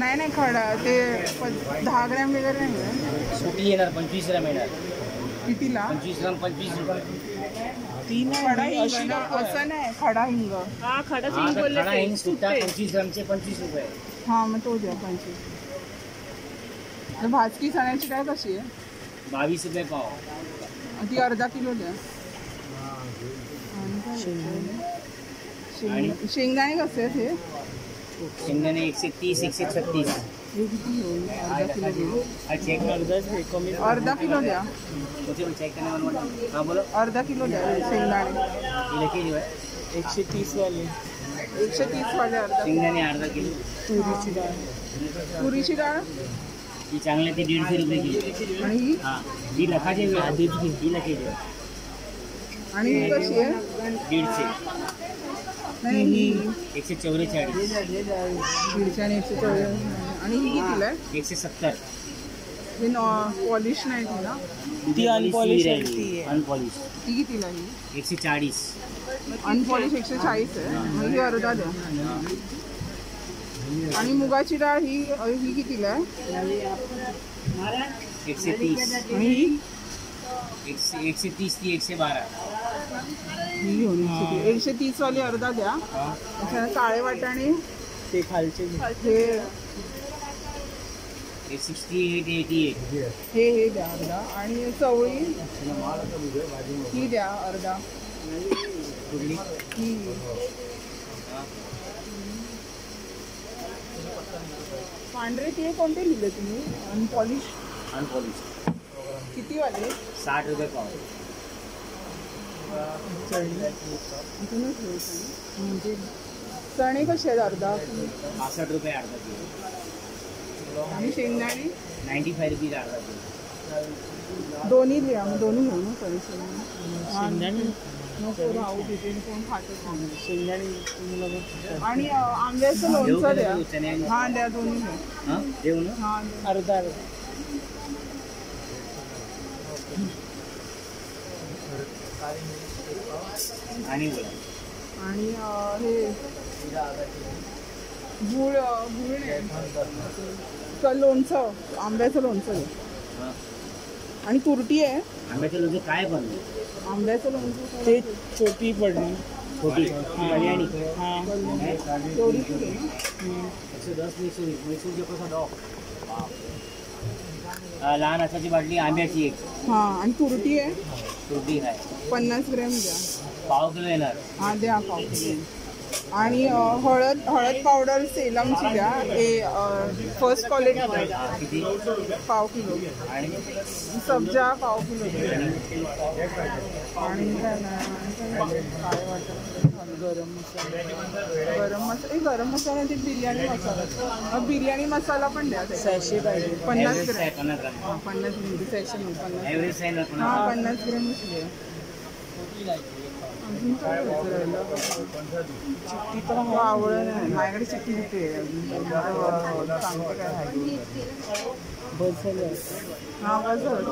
नाही नाही खडा ते 10 ग्रॅम वगैरे नाही सुटी येणार 25 ग्रॅम येणार. कितीला? 25 ग्रॅम 25 रुपये. तीन खडा हिंग असं नाही खडा हिंग. हा खडा हिंग बोलले. खडा हिंग सुट्टा 25 ग्रॅमचे 25 रुपये. हां मग तो द्या 25. भाजकी चण्याची काय कशी आहे? 22 रुपये पाव. ती अर्धा किलो द्या. शेंगदाणे कसे आहेत हे? शेंगदाणे 130 136. हे किती होईल? अर्धा किलो द्या. हां बोलो. अर्धा किलो द्या शेंगदाणे. 130 वाले. 130 वाले अर्धा. शेंगदाणे अर्धा किलो. तुरीची डाळ. तुरीची डाळ ही चांगली ती 150 रुपये किलो. आणि ही? हां ही लखाची ही लखाची. आणि ही कशी आहे? 150. नाही ही 144. 150 आणि 144. आणि ही कितीला आहे? 170. ही पॉलिश नाही ती ना? ती अनपॉलिश आहे. अनपॉलिश. ती कितीला ही? 140. अनपॉलिश 140 आहे. मग ही अर्धा द्या. आणि मुगाची डाळ ही कितीला आहे? 130. आणि ही 130 ती 112. ही घेऊन 130 वाली अर्धा द्या. काळे वाटाणे ते खालचे हे 68 88. हे द्या अर्धा. आणि चवळी ही द्या अर्धा. ही पांढरे ते कोणते लिहिले तुम्ही? अनपॉलिश. किती वाले? 60 रुपये पाव. म्हणजे चणे कसे आहेत अर्धा? 65 रुपये अर्धा किलो. आणि शेंगदाणे 95 रुपीज अर्धा किलो. दोन्ही द्या. मग दोन्ही घेऊ ना चणे शेंगदाणे नको राहू तिथे कोण खातच नाही. शेंगदाणे. आणि आंब्याचं लोणचं द्या. हां द्या दोन्ही द्या. हां देऊ ना. हां अर्धा आणि बोला. आणि हे गुळ नाही लोणचं आंब्याचं लोणचं द्या. आणि तुरटी आहे. आंब्याचं लोणचं काय बनलं? आंब्याचं लोणचं ते छोटी पडली. छोटी कल्याणी. हां तेवढी किती? 110 म्हैसूरचे कसं डॉ. लहान असाची बाटली आंब्याची एक. हां आणि तुरटी आहे. तुरटी आहे 50 ग्रॅम द्या. पाव किलो येणार. हां द्या पाव किलो. आणि हळद पावडर सेलमची द्या. हे फर्स्ट क्वालिटी किती? पाव किलो. आणि सब्जा पाव किलो द्या. आणि काय वाटतं गरम मसाला ते बिर्याणी मसाला. बिर्याणी मसाला पण द्या. 600 पाहिजे. 50 ग्रॅम. हां 50 ग्रॅम. 650. हां 50 ग्रॅमच द्या. अजून काय राहिलं? चिट्टी तर आवडलं नाही. माझ्याकडे चिट्टी किती आहे अजून सांगते काय आहे. बस झालं. हां बस झालं.